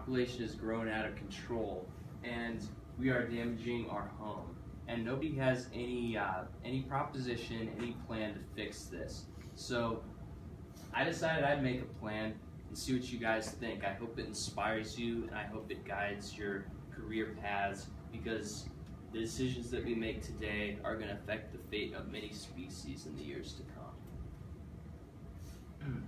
population has grown out of control, and we are damaging our home. And nobody has any proposition, any plan to fix this. So I decided I'd make a plan and see what you guys think. I hope it inspires you, and I hope it guides your career paths, because the decisions that we make today are going to affect the fate of many species in the years to come.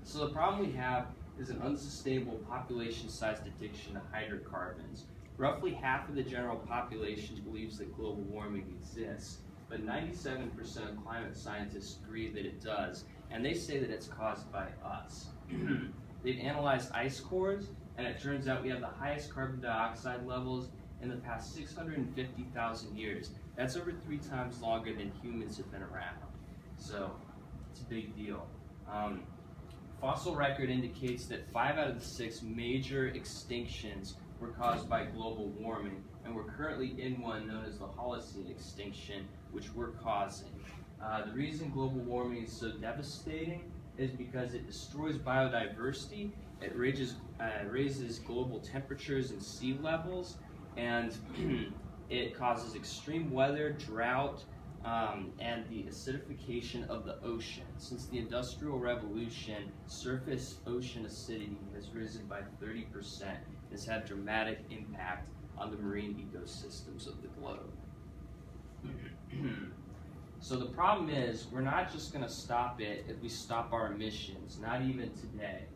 So the problem we have is an unsustainable population-sized addiction to hydrocarbons. Roughly half of the general population believes that global warming exists, but 97% of climate scientists agree that it does, and they say that it's caused by us. They've analyzed ice cores, and it turns out we have the highest carbon dioxide levels in the past 650,000 years. That's over 3 times longer than humans have been around. So it's a big deal. Fossil record indicates that 5 out of the 6 major extinctions were caused by global warming, and we're currently in one known as the Holocene extinction, which we're causing. The reason global warming is so devastating is because it destroys biodiversity, it raises global temperatures and sea levels, and it causes extreme weather, drought, and the acidification of the ocean. Since the Industrial Revolution, surface ocean acidity has risen by 30%. Has had dramatic impact on the marine ecosystems of the globe. So the problem is, we're not just going to stop it if we stop our emissions, not even today.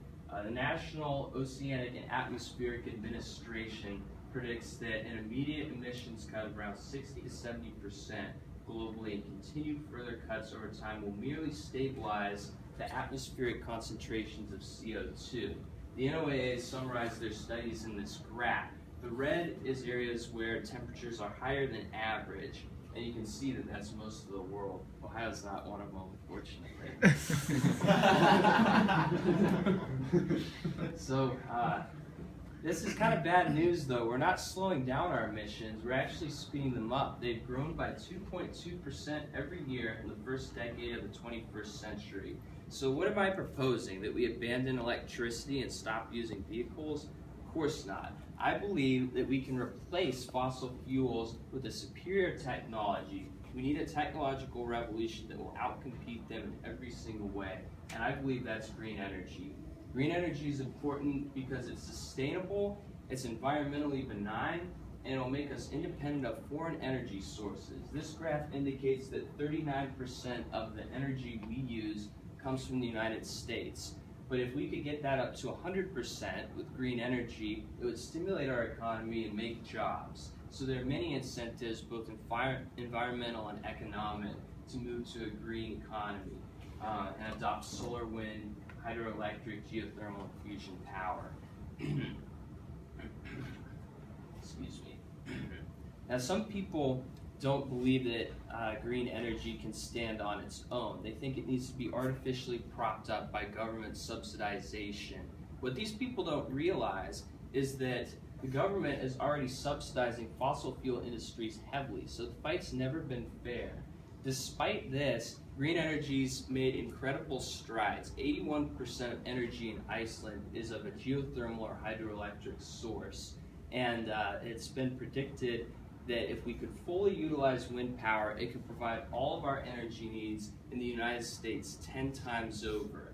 The National Oceanic and Atmospheric Administration predicts that an immediate emissions cut of around 60 to 70% globally, and continued further cuts over time will merely stabilize the atmospheric concentrations of CO2. The NOAA summarized their studies in this graph. The red is areas where temperatures are higher than average, and you can see that that's most of the world. Ohio's not one of them, unfortunately. So this is kind of bad news, though. We're not slowing down our emissions, we're actually speeding them up. They've grown by 2.2% every year in the first decade of the 21st century. So what am I proposing? That we abandon electricity and stop using vehicles? Of course not. I believe that we can replace fossil fuels with a superior technology. We need a technological revolution that will outcompete them in every single way, and I believe that's green energy. Green energy is important because it's sustainable, it's environmentally benign, and it'll make us independent of foreign energy sources. This graph indicates that 39% of the energy we use comes from the United States. But if we could get that up to 100% with green energy, it would stimulate our economy and make jobs. So there are many incentives, both environmental and economic, to move to a green economy and adopt solar, wind, hydroelectric, geothermal, and fusion power. Excuse me. Now, some people don't believe that green energy can stand on its own. They think it needs to be artificially propped up by government subsidization. What these people don't realize is that the government is already subsidizing fossil fuel industries heavily, so the fight's never been fair. Despite this, green energy's made incredible strides. 81% of energy in Iceland is of a geothermal or hydroelectric source, and it's been predicted that if we could fully utilize wind power, it could provide all of our energy needs in the United States 10 times over.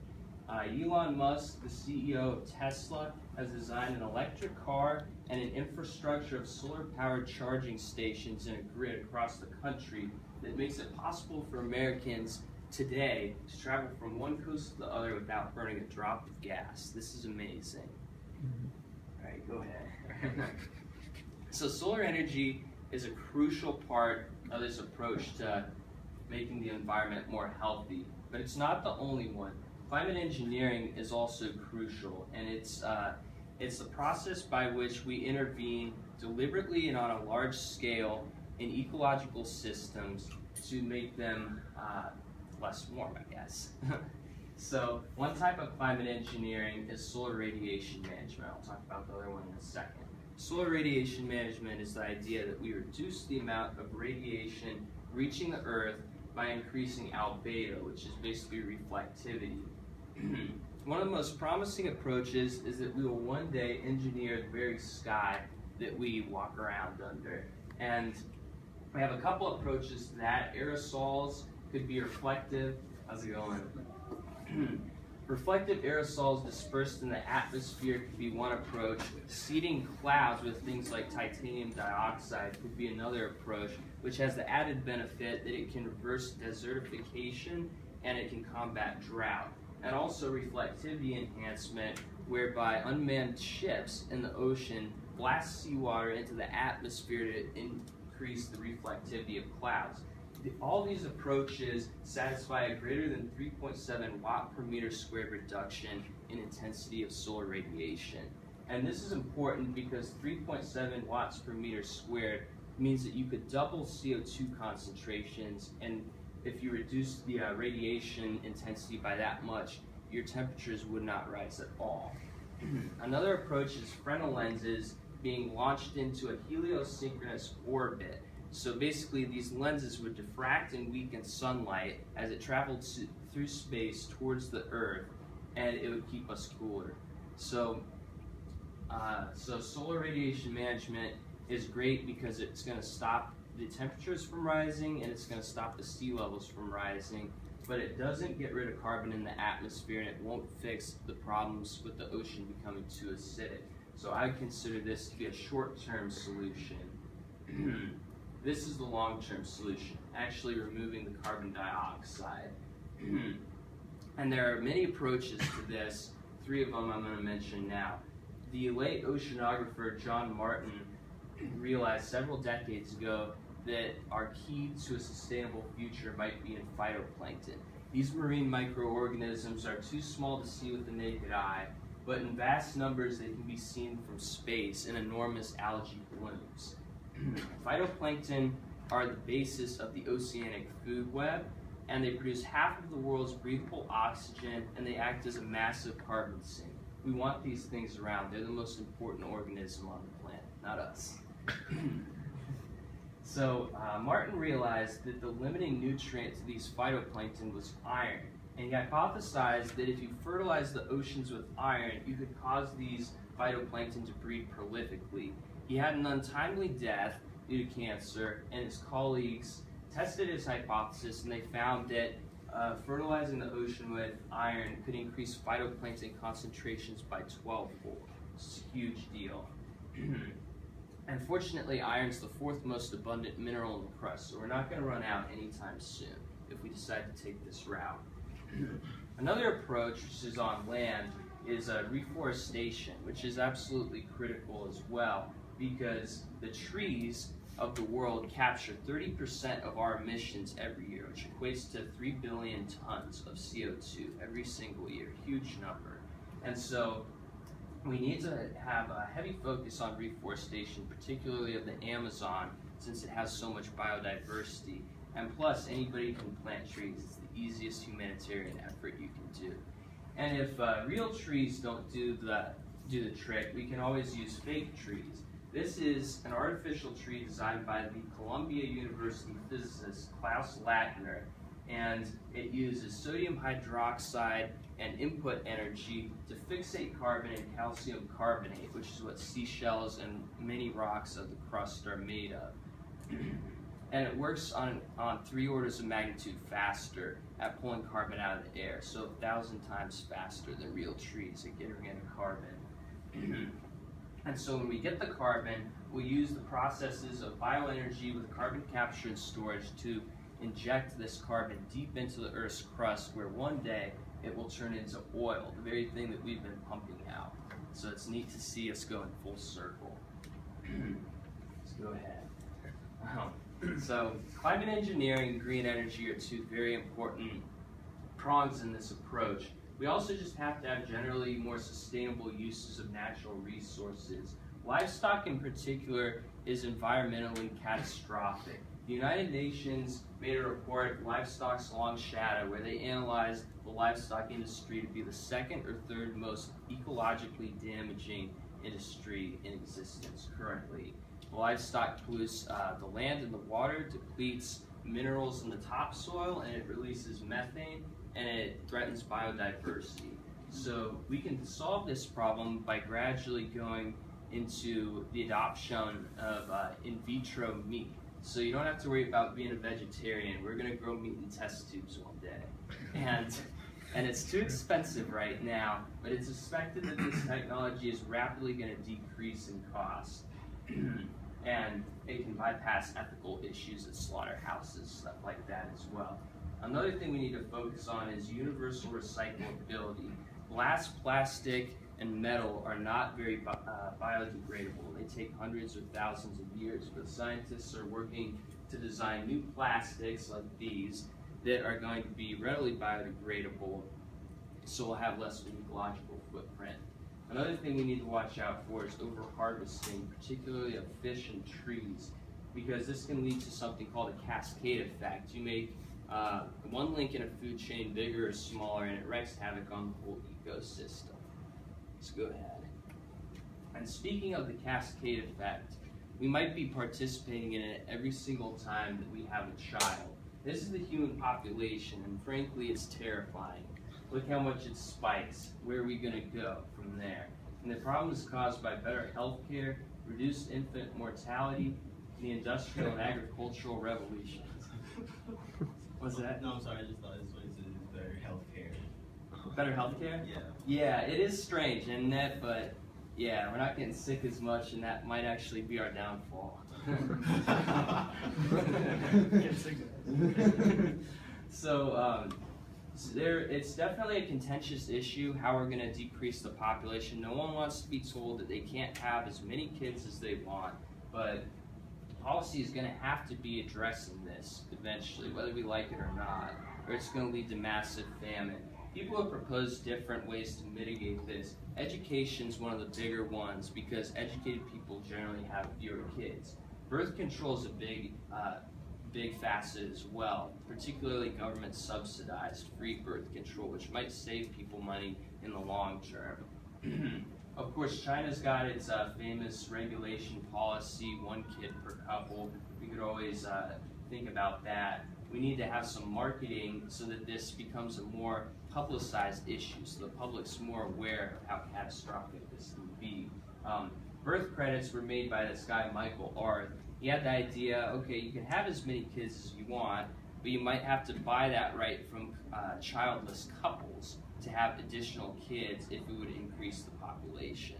Elon Musk, the CEO of Tesla, has designed an electric car and an infrastructure of solar-powered charging stations in a grid across the country that makes it possible for Americans today to travel from one coast to the other without burning a drop of gas. This is amazing. All right, go ahead. So solar energy is a crucial part of this approach to making the environment more healthy, but it's not the only one. Climate engineering is also crucial, and it's the process by which we intervene deliberately and on a large scale in ecological systems to make them less warm, I guess. So one type of climate engineering is solar radiation management. I'll talk about the other one in a second. Solar radiation management is the idea that we reduce the amount of radiation reaching the Earth by increasing albedo, which is basically reflectivity. One of the most promising approaches is that we will one day engineer the very sky that we walk around under. And we have a couple approaches to that. Aerosols could be reflective. How's it going? Reflective aerosols dispersed in the atmosphere could be one approach. Seeding clouds with things like titanium dioxide could be another approach, which has the added benefit that it can reverse desertification and it can combat drought. And also reflectivity enhancement, whereby unmanned ships in the ocean blast seawater into the atmosphere to increase the reflectivity of clouds. All these approaches satisfy a greater than 3.7 watt per meter squared reduction in intensity of solar radiation. And this is important because 3.7 watts per meter squared means that you could double CO2 concentrations, and if you reduce the radiation intensity by that much, your temperatures would not rise at all. Another approach is Fresnel lenses being launched into a heliosynchronous orbit. So basically these lenses would diffract and weaken sunlight as it traveled through space towards the Earth, and it would keep us cooler. So solar radiation management is great because it's going to stop the temperatures from rising and it's going to stop the sea levels from rising, but it doesn't get rid of carbon in the atmosphere and it won't fix the problems with the ocean becoming too acidic. So I consider this to be a short-term solution. This is the long-term solution, actually removing the carbon dioxide. And there are many approaches to this. 3 of them I'm going to mention now. The late oceanographer John Martin realized several decades ago that our key to a sustainable future might be in phytoplankton. These marine microorganisms are too small to see with the naked eye, but in vast numbers they can be seen from space in enormous algae blooms. Phytoplankton are the basis of the oceanic food web, and they produce half of the world's breathable oxygen, and they act as a massive carbon sink. We want these things around. They're the most important organism on the planet, not us. So Martin realized that the limiting nutrient to these phytoplankton was iron, and he hypothesized that if you fertilize the oceans with iron, you could cause these phytoplankton to breed prolifically. He had an untimely death due to cancer, and his colleagues tested his hypothesis, and they found that fertilizing the ocean with iron could increase phytoplankton concentrations by 12-fold. It's a huge deal. Unfortunately, iron is the 4th most abundant mineral in the crust, so we're not going to run out anytime soon if we decide to take this route. Another approach, which is on land, is reforestation, which is absolutely critical as well, because the trees of the world capture 30% of our emissions every year, which equates to 3 billion tons of CO2 every single year, huge number. And so we need to have a heavy focus on reforestation, particularly of the Amazon, since it has so much biodiversity. And plus, anybody can plant trees. It's the easiest humanitarian effort you can do. And if real trees don't do the trick, we can always use fake trees. This is an artificial tree designed by the Columbia University physicist Klaus Lattner, and it uses sodium hydroxide and input energy to fixate carbon and calcium carbonate, which is what seashells and many rocks of the crust are made of. And it works on 3 orders of magnitude faster at pulling carbon out of the air, so 1,000 times faster than real trees at getting rid of carbon. And so when we get the carbon, we use the processes of bioenergy with carbon capture and storage to inject this carbon deep into the Earth's crust, where one day it will turn into oil, the very thing that we've been pumping out. So it's neat to see us go in full circle. Let's go ahead. So climate engineering and green energy are 2 very important prongs in this approach. We also just have to have generally more sustainable uses of natural resources. Livestock in particular is environmentally catastrophic. The United Nations made a report, Livestock's Long Shadow, where they analyzed the livestock industry to be the 2nd or 3rd most ecologically damaging industry in existence currently. Livestock pollutes the land and the water, depletes minerals in the topsoil, and it releases methane, and it threatens biodiversity. So we can solve this problem by gradually going into the adoption of in vitro meat. So you don't have to worry about being a vegetarian. We're going to grow meat in test tubes one day. And it's too expensive right now, but it's expected that this technology is rapidly going to decrease in cost. And it can bypass ethical issues at slaughterhouses, stuff like that as well. Another thing we need to focus on is universal recyclability. Glass, plastic, and metal are not very biodegradable. They take hundreds or thousands of years, but scientists are working to design new plastics like these that are going to be readily biodegradable, so we'll have less of an ecological footprint. Another thing we need to watch out for is over-harvesting, particularly of fish and trees, because this can lead to something called a cascade effect. You make one link in a food chain bigger or smaller, and it wreaks havoc on the whole ecosystem. Let's go ahead. And speaking of the cascade effect, we might be participating in it every single time that we have a child. This is the human population, and frankly, it's terrifying. Look how much it spikes. Where are we going to go from there? And the problem is caused by better health care, reduced infant mortality, and the industrial and agricultural revolutions. What's that? No, I'm sorry, I just thought this was better health care. Better health care? Yeah. Yeah, it is strange, isn't it? But yeah, we're not getting sick as much, and that might actually be our downfall. So it's definitely a contentious issue how we're going to decrease the population. No one wants to be told that they can't have as many kids as they want, but policy is going to have to be addressing this eventually, whether we like it or not, or it's going to lead to massive famine. People have proposed different ways to mitigate this. Education is one of the bigger ones because educated people generally have fewer kids. Birth control is a big facet as well, particularly government subsidized free birth control, which might save people money in the long term. Of course, China's got its famous regulation policy, 1 kid per couple. We could always think about that. We need to have some marketing so that this becomes a more publicized issue, so the public's more aware of how catastrophic this can be. Birth credits were made by this guy, Michael Arth. He had the idea, okay, you can have as many kids as you want, but you might have to buy that right from childless couples to have additional kids if it would increase the population.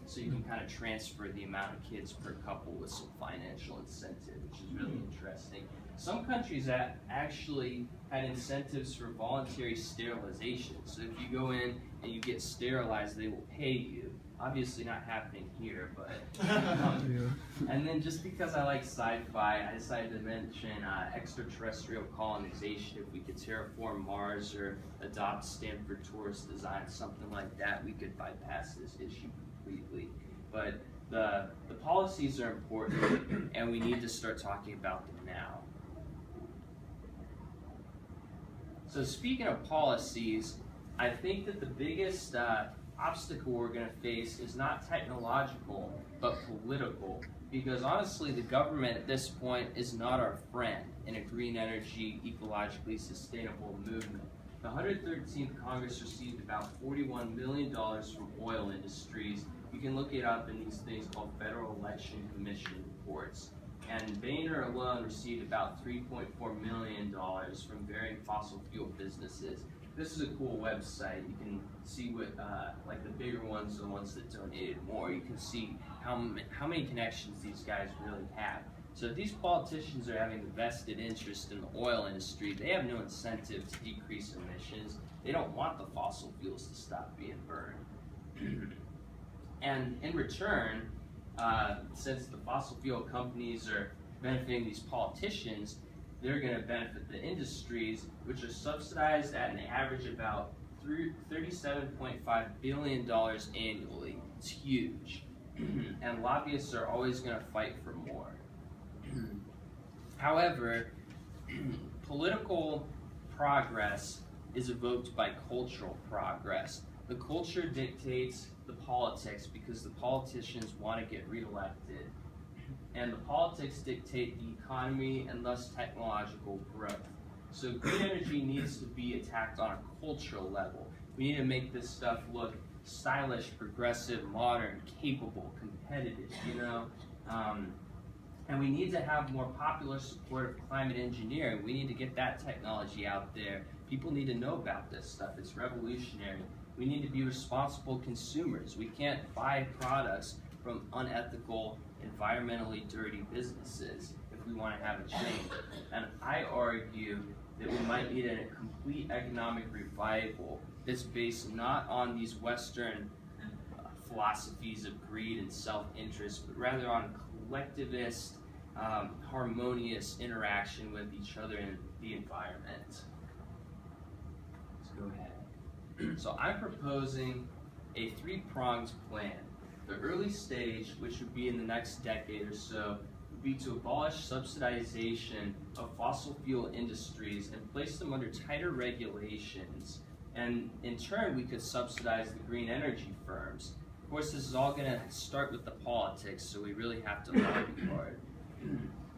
So you can kind of transfer the amount of kids per couple with some financial incentive, which is really interesting. Some countries actually had incentives for voluntary sterilization. So if you go in and you get sterilized, they will pay you. Obviously not happening here, but and then just because I like sci-fi, I decided to mention extraterrestrial colonization. If we could terraform Mars or adopt Stanford tourist design, something like that, we could bypass this issue completely. But the policies are important, and we need to start talking about them now. So speaking of policies, I think that the biggest obstacle we're going to face is not technological, but political. Because honestly, the government at this point is not our friend in a green energy, ecologically sustainable movement. The 113th Congress received about $41 million from oil industries. You can look it up in these things called Federal Election Commission reports. And Boehner alone received about $3.4 million from varying fossil fuel businesses. This is a cool website. You can see what, like the bigger ones are the ones that donated more. You can see how many connections these guys really have. So if these politicians are having a vested interest in the oil industry, they have no incentive to decrease emissions. They don't want the fossil fuels to stop being burned. And in return, since the fossil fuel companies are benefiting these politicians, they're going to benefit the industries, which are subsidized at an average about $37.5 billion annually. It's huge. And lobbyists are always going to fight for more. However, political progress is evoked by cultural progress. The culture dictates the politics because the politicians want to get reelected. And the politics dictate the economy and thus technological growth. So green energy needs to be attacked on a cultural level. We need to make this stuff look stylish, progressive, modern, capable, competitive, and we need to have more popular support of climate engineering. We need to get that technology out there. People need to know about this stuff. It's revolutionary. We need to be responsible consumers. We can't buy products from unethical, environmentally dirty businesses if we want to have a change. And I argue that we might need a complete economic revival that's based not on these Western philosophies of greed and self-interest, but rather on collectivist, harmonious interaction with each other and the environment. Let's go ahead. So I'm proposing a three-pronged plan. The early stage, which would be in the next decade or so, would be to abolish subsidization of fossil fuel industries and place them under tighter regulations. And in turn, we could subsidize the green energy firms. Of course, this is all going to start with the politics, so we really have to lobby hard.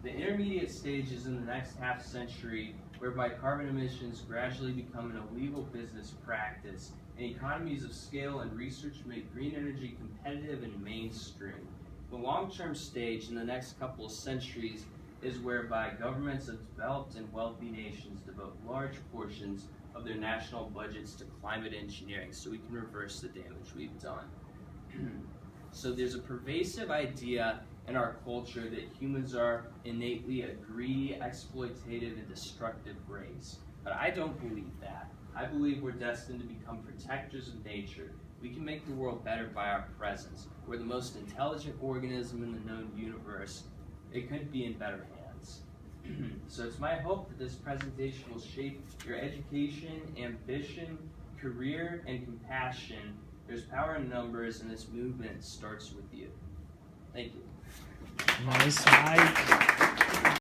The intermediate stage is in the next half century, whereby carbon emissions gradually become an illegal business practice, and economies of scale and research make green energy competitive and mainstream. The long-term stage in the next couple of centuries is whereby governments of developed and wealthy nations devote large portions of their national budgets to climate engineering so we can reverse the damage we've done. So there's a pervasive idea in our culture that humans are innately a greedy, exploitative, and destructive race. But I don't believe that. I believe we're destined to become protectors of nature. We can make the world better by our presence. We're the most intelligent organism in the known universe. It could be in better hands. So it's my hope that this presentation will shape your education, ambition, career, and compassion. There's power in numbers, and this movement starts with you. Thank you. Nice, Mike.